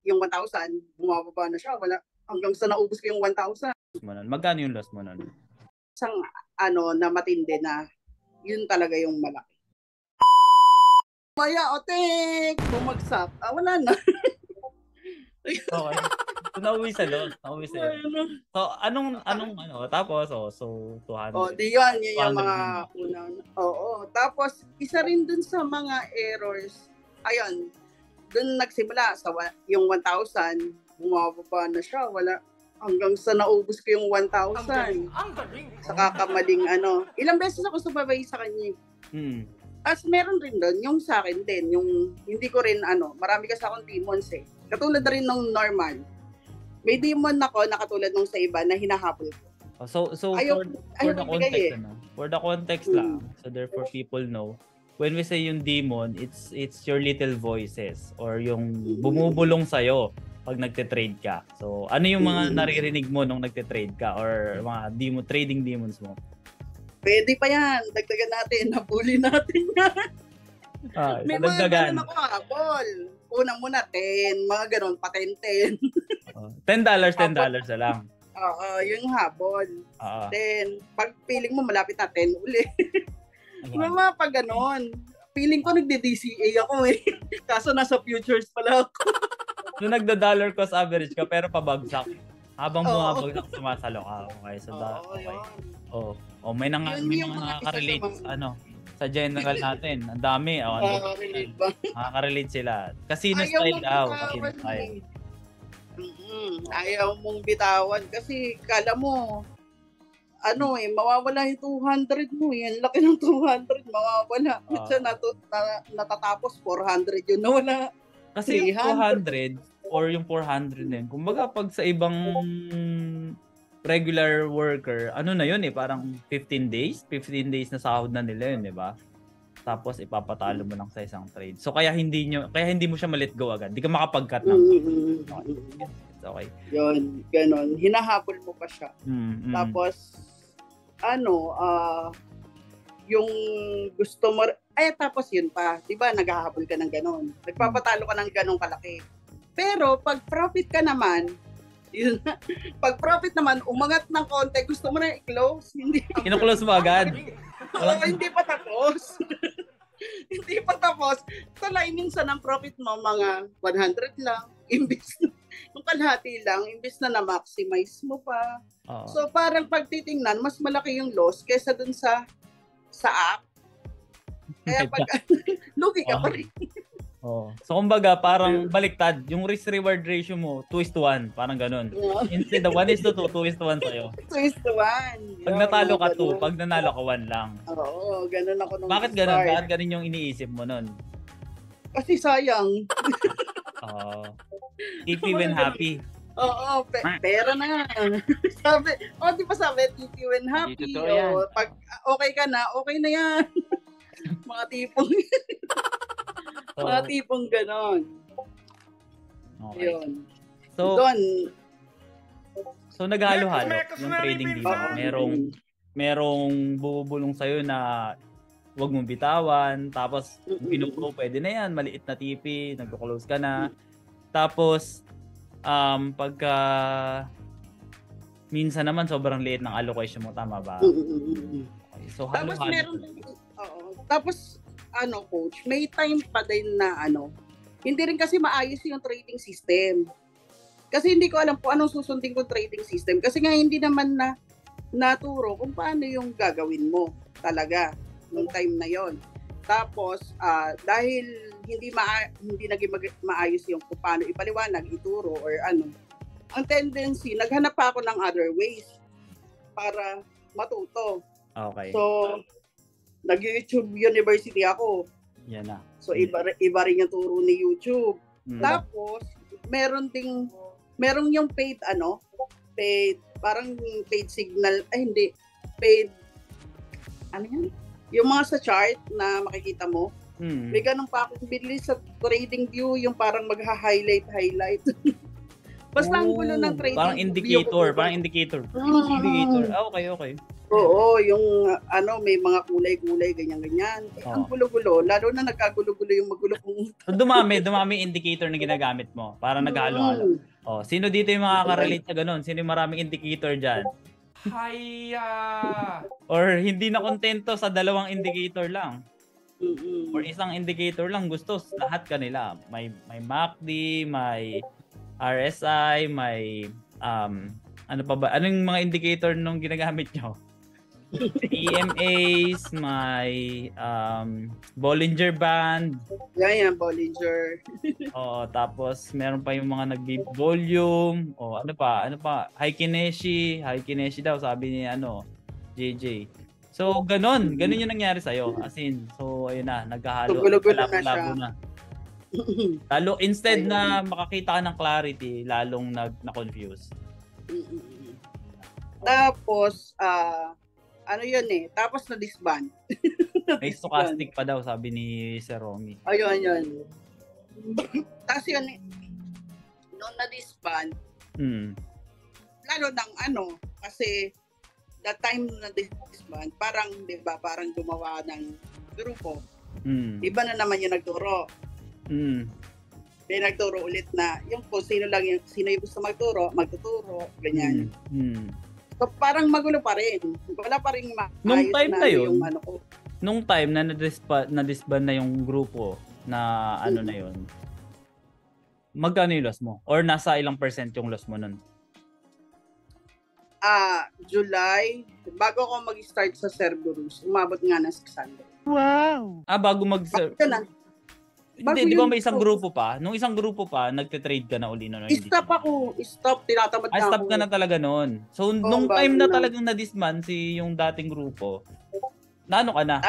yung 1,000, bumababa na siya, wala. Hanggang sa naubos ko yung 1,000. Magkano yung loss mo nun? Isang na matindi na, yun talaga yung malaki. Maya, otek! Bumagsak. Wala na. Okay. So, nauwi sa loss. So, anong, tapos, so, 200. Di yun yung mga unang. Oo. Tapos, isa rin dun sa mga errors, ayun, dun nagsimula sa yung 1,000, bumababa na siya, wala. Hanggang sa naubos ko yung 1,000. Sa kakamaling Ilang beses ako sumabay sa kanya. As meron rin doon, yung sa akin din, yung hindi ko rin marami kasi akong demons eh. Katulad na rin ng normal. May demon ako na katulad nung sa iba na hinahabol ko. So for the context lang, so therefore people know, when we say yung demon, it's your little voices or yung bumubulong sa'yo pag nagte-trade ka. So ano yung mga naririnig mo nung nagte-trade ka or mga trading demons mo? Pwede pa yan. Dagdagan natin. Nabuli natin yan. May mga ganun ako habol. Una muna 10. Mga ganun pa 10. $10 na lang. Oo, yung habol. Then, pag feeling mo malapit na 10 uli. Mga pag ganun. Feeling ko nagde-DCA ako eh. Kaso nasa futures pala ako. So nagda-dollar cost average ka pero pabagsak. Habang bumabagsak sumasalo ka. Okay, so may mga nakaka-relate sa general natin. Ang dami. Nakaka-relate sila. Casino style daw. Casino style. Ayaw mong bitawan kasi kala mo mawawala yung 200 mo. Yan laki ng 200 mawawala. Kasi natatapos 400 yun nawala. Kasi yung 200 or yung 400 din. Kumbaga pag sa ibang regular worker, na yun parang 15 days na sahod na nila yun, di ba? Tapos ipapatalo mo lang sa isang trade. So kaya hindi mo siya ma-let go agad. Hindi ka makapag-cut ng. Okay. Yun, ganon. Hinahabol mo pa siya. Tapos yung gusto mo tapos yun pa, 'di ba? Naghahabol ka ng ganon. Nagpapatalo ka ng ganong kalaki. Pero pag profit ka naman, yun, pag profit naman, umangat ng konti, gusto mo na i-close. Kino-close mo agad? Hindi pa tapos. Hindi pa tapos. Talay minsan ang profit mo, mga 100 lang. Imbis yung kalahati lang, imbis na na-maximize mo pa. So parang pagtitingnan, mas malaki yung loss kaysa dun sa app. Kaya pag lugi ka pa rin. So kumbaga parang baliktad, yung risk-reward ratio mo 2:1, parang ganun. Instead of 1:2, 2:1 sa'yo. 2:1. Pag natalo ka 2, pag nanalo ka 1 lang. Oo, ganun ako nung Bakit ganun? Bakit ganun yung iniisip mo nun? Kasi sayang. TP when happy. Oo, pera na. Sabi, di ba sabi, TP when happy. Pag okay ka na, okay na yan. Mga tipong mga tipong ganon. Okay. Yun. So naghalo-halo yung trading dito. Merong bubulong sa'yo na wag mong bitawan. Tapos, pinupo, pwede na yan. Maliit na TP, nagko-close ka na. Tapos, pagka minsan naman sobrang liit ng allocation mo, tama ba? Okay. So, tapos meron tapos coach, may time pa din na hindi rin kasi maayos yung trading system. Kasi hindi ko alam po anong susundin kong trading system. Kasi nga hindi naman na naturo kung paano yung gagawin mo talaga nung time na yon. Tapos, dahil hindi naging maayos yung kung paano ipaliwanag, ituro, or ang tendency, naghanap pa ako ng other ways para matuto. Okay. So, nag-YouTube University ako. Yan na. So, iba rin yung turo ni YouTube. Tapos, meron yung paid, parang paid signal, paid, yan? Yung mga sa chart na makikita mo, may ganun pa akong bili sa TradingView, yung parang magha-highlight. Basta ang gulo ng TradingView. Parang indicator. Okay. Oo, yung may mga kulay-kulay, ganyan-ganyan. Ang gulo-gulo, lalo na nagkagulo-gulo yung magulo kong... So, dumami indicator na ginagamit mo para naghalo-halo. Sino dito yung makaka-relate sa ganun? Sino yung maraming indicator dyan? Haya! Or hindi na kontento sa dalawang indicator lang? Mm-mm. Or isang indicator lang, gusto lahat kanila. May MACD, may RSI, may ano pa ba? Anong mga indicator nung ginagamit nyo? EMAs, may Bollinger Band. Yan, Bollinger. Oo, tapos meron pa yung mga nag-volume. Ano pa? High kinesia daw, sabi ni JJ. So, ganun yung nangyari sa'yo. As in, so, ayun na, naghahalo. Gulo-gulo na siya. Na. Lalo, instead na makakita ka ng clarity, lalong na-confuse. Tapos, tapos na-disband. May stochastic pa daw, sabi ni Sir Romy. Ayun. Tapos yun, nung na-disband, lalo ng kasi that time na disband, parang, di ba, parang gumawa ng grupo. Iba na naman yung nagturo. May nagturo ulit na, yung kung sino yung gusto magtuturo, ganyan. So, parang magulo pa rin. Wala pa rin nung time na yun, yung ko. Nung time na na-disband na yung grupo na na yun, magkano yung loss mo? Or nasa ilang percent yung loss mo nun? July, bago ako mag-start sa Cerberus, umabot nga na 600. Wow! Bago mag-start? Hindi, di ba may isang grupo pa? Nung isang grupo pa, nagte-trade ka na uli noon. Stop, tinatamad na ako. Stop ka na talaga noon. So, nung time na talagang na-disband yung dating grupo, naano ka na?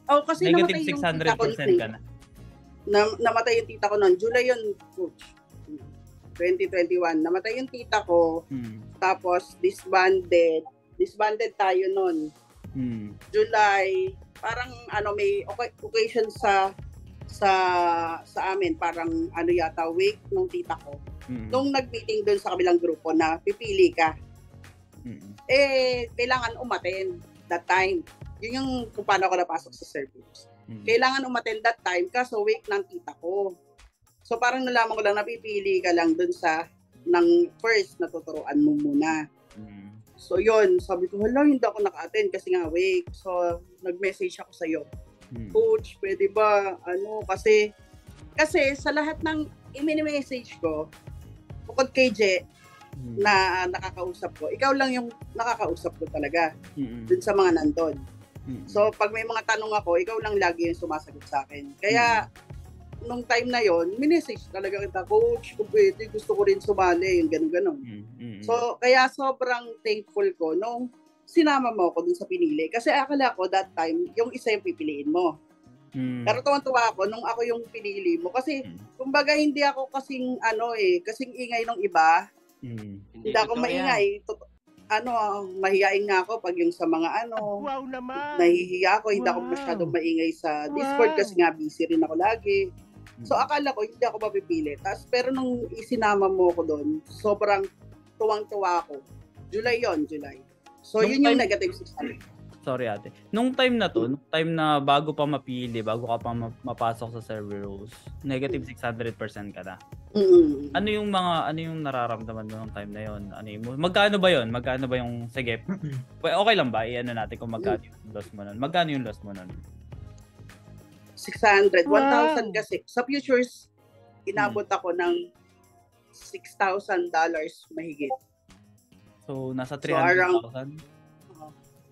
Kasi negative 600% ka na. Namatay yung tita ko noon. July yun, coach. 2021. Namatay yung tita ko. Tapos, disbanded. Disbanded tayo noon. July, parang may occasion sa amin, parang yata week nung tita ko. Nung nag-meeting doon sa kabilang grupo na pipili ka. Kailangan umattend that time. Yun yung kung paano ako napasok sa service. Kailangan umattend that time kaso week ng tita ko. So parang nalaman ko lang napipili ka lang doon ng first na tuturuan mo muna. So yun, sabi ko, hindi ako naka-attend kasi nga week. So nag-message ako sa'yo. Coach, pwede ba, kasi sa lahat ng i-message ko, bukod kay Je, na nakakausap ko, ikaw lang yung nakakausap ko talaga, dun sa mga nandun. So, pag may mga tanong ako, ikaw lang lagi yung sumasagot sa akin. Kaya, nung time na yon, minessage talaga kita, Coach, kung pwede, gusto ko rin sumali, yung gano'n-gano'n. So, kaya sobrang thankful ko nung sinama mo ako dun sa pinili. Kasi akala ko that time, yung isa yung pipiliin mo. Pero tuwan-tuwa ako nung ako yung pinili mo. Kasi, kumbaga, hindi ako kasing ingay ng iba. Hindi ako maingay. Mahihain nga ako pag yung sa mga wow naman! Nahihiya ako. Hindi ako masyadong maingay sa Discord kasi nga busy rin ako lagi. So, akala ko, hindi ako mapipili. Pero nung isinama mo ako doon, sobrang tuwang-tuwa ako. July. So, yun yung negative 600. Sorry ate. Nung time na to, nung time na bago pa mapili, bago ka pa mapasok sa Cerberus, negative 600% ka na. Ano yung nararamdaman mo nung time na yon? Magkano ba yon? Magkano ba yung, sige, okay lang ba? Natin kung magkano yung loss mo nun. Magkano yung loss mo nun? 600. 1,000 kasi. Sa futures, inabot ako ng $6,000 mahigit. So, nasa 300,000?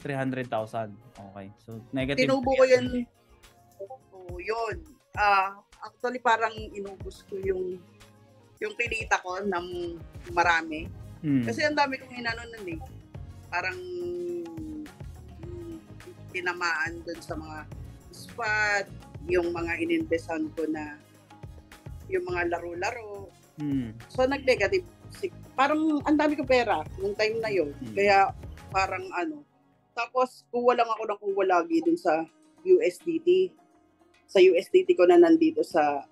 300,000. Okay. So, negative. Tinubo ko yan. Yun. Actually, parang inubos ko yung kinita ko ng marami. Kasi ang dami kong nun eh. Parang tinamaan dun sa mga spot, yung mga ininvesan ko na yung mga laro-laro. So, nag-negative. Parang ang dami ko pera nung time na yun. Kaya parang Tapos, kuha lang ako ng kuha lagi dun sa USDT. Sa USDT ko na nandito sa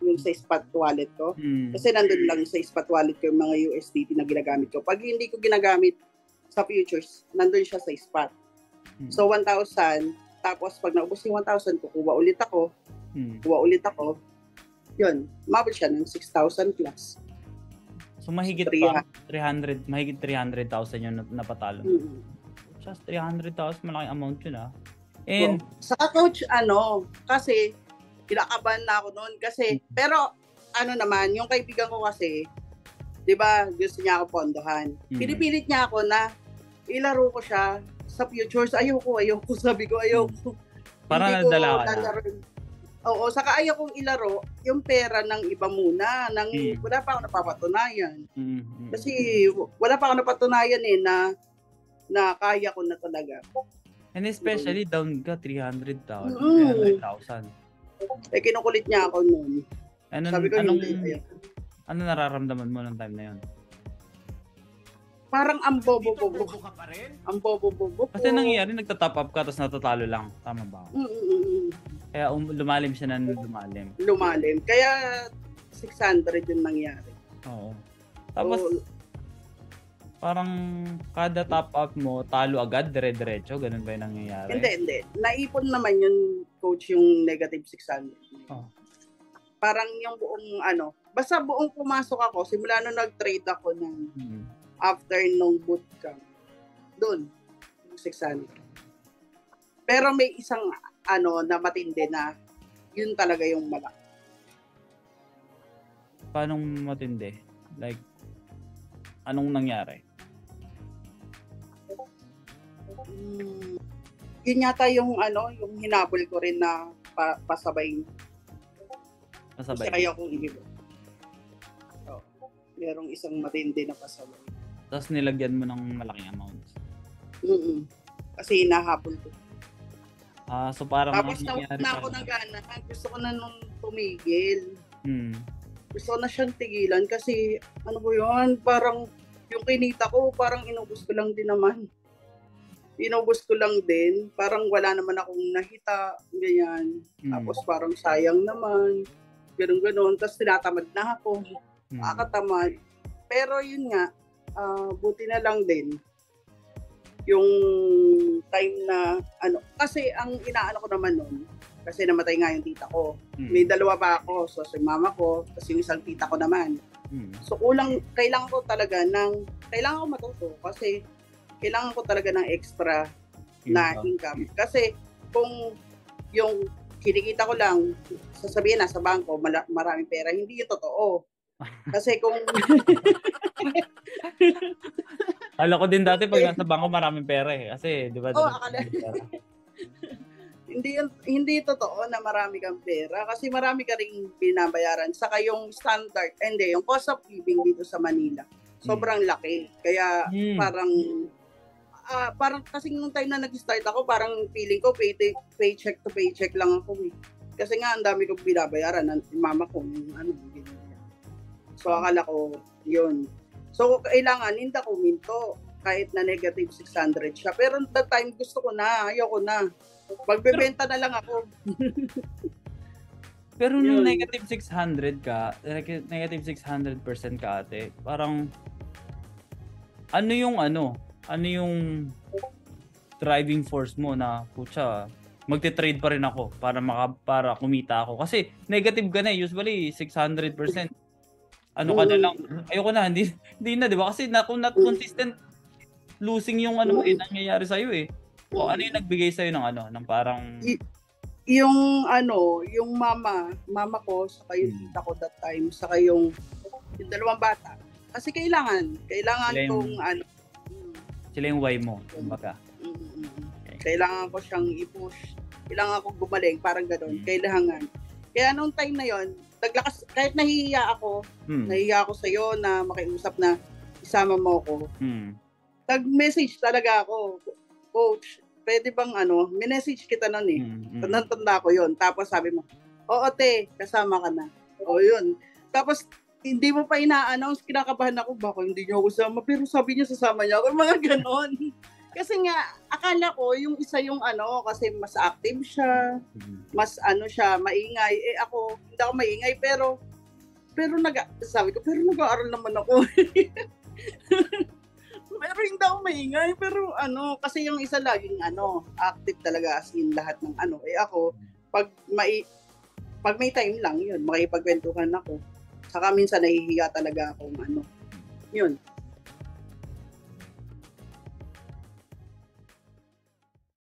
yung sa spot wallet ko. Kasi nandun lang sa spot wallet ko yung mga USDT na ginagamit ko. Pag hindi ko ginagamit, sa futures, nandun siya sa spot. So 1,000, tapos pag naubos yung 1,000, kukuha ulit ako. Yun, mabot siya ng 6,000 plus. So mahigit pa 300, mahigit 300,000 yung napatalo. Just 300,000, malaking amount yun ah. And sa coach, kasi kinakabahan na ako noon kasi, pero naman, yung kaibigan ko kasi, 'di ba, gusto niya ako pondohan. Pinipilit niya ako na ilaro ko siya sa futures. Ayoko, sabi ko, ayoko. Para nadala ka na. Oo, saka ayokong ilaro yung pera ng iba muna, wala pa ako napapatunayan. Kasi wala pa ako napatunayan na kaya ko na talaga. And especially down ka 300,000. Kinukulit niya ako noon. Sabi ko, ano nararamdaman mo ng time na yun? Parang ang bobo-bobo ka pa rin? Ang bobo-bobo. Kasi nangyayari, nagta-top up ka tapos natatalo lang. Tama ba? Kaya lumalim siya na lumalim. Kaya 600 yung nangyari. Oo. Tapos, parang kada top up mo, talo agad, dire-diretso. Ganun ba yung nangyayari? Hindi. Naipon naman yung coach yung negative 600. Parang yung buong basta buong pumasok ako, simula nung nag-trade ako ng after nung bootcamp, doon, 600. Pero may isang na matindi na yun talaga yung malaki. Paano matindi? Like, anong nangyari? Yun yata yung yung hinabol ko rin na pasabay. Kasi kaya kong ihibol. Merong isang matindi na pasabay. Tapos nilagyan mo ng malaking amounts. Kasi hinahabol ko. So parang tapos na ako ng gana. Gusto ko na nung tumigil. Gusto ko na siyang tigilan kasi yun, parang yung kinita ko, parang inubos ko lang din naman. Parang wala naman akong nahita, ganyan. Tapos parang sayang naman, ganun. Tapos tinatamad na ako. Nakakatamad. Pero yun nga, buti na lang din yung time na kasi ang inaano ko naman noon, kasi namatay nga yung tita ko. May dalawa pa ako, so si mama ko, tapos yung isang tita ko naman. So kailangan ko matuto kasi kailangan ko talaga ng extra na income. Kasi kung yung kinikita ko lang, sasabihin na sa bangko, maraming pera, hindi yung totoo. Kasi kung Alam ko din dati pag nasa bangko maraming pera eh. Kasi, di ba? Akala. Hindi totoo na marami kang pera kasi marami ka ring binabayaran. Saka yung standard, yung cost of living dito sa Manila, sobrang laki. Kaya parang kasi nung time na nag-start ako, parang feeling ko paycheck to paycheck lang ako eh. Kasi nga ang dami kong binabayaran ng mama ko, So akala ko yun. So, kailangan, hindi ako minto kahit na negative 600 siya. Pero that time, gusto ko na, ayoko na. Magbebenta na lang ako. Pero nung negative 600 ka, negative 600% ka ate, parang, ano yung driving force mo na, putya, magte-trade pa rin ako para kumita ako. Kasi negative ka na usually 600%. Ka na lang. Ayoko na, hindi na, di ba? Kasi kung not consistent, losing yung nangyayari sa'yo eh. O ano yung nagbigay sa'yo ng parang... Yung mama ko, saka yung tita ko that time, saka yung dalawang bata. Kasi kailangan kong Sila yung why mo, kumbaga. Kailangan ko siyang i-push. Kailangan ko gumaling, parang gano'n. Kailangan. Kaya nung time na yon, naglakas, kahit nahihiya ako sa'yo na makiusap na isama mo ako. Nag-message talaga ako, coach, pwede bang minessage kita nun eh. Tanda ko yun. Tapos sabi mo, oo te, kasama ka na. O yun. Tapos hindi mo pa ina-announce, kinakabahan ako, baka hindi niyo ako sama. Pero sabi niya sasama niya ako, mga ganon. Kasi nga, akala ko yung isa yung kasi mas active siya, mas siya, maingay. Ako, hindi ako maingay, pero sabi ko, pero nag-aaral naman ako. Meron daw maingay, pero kasi yung isa laging active talaga as in lahat ng ako, pag may time lang yun, makipagkwentuhan ako. Saka minsan nahihiya talaga akong yun.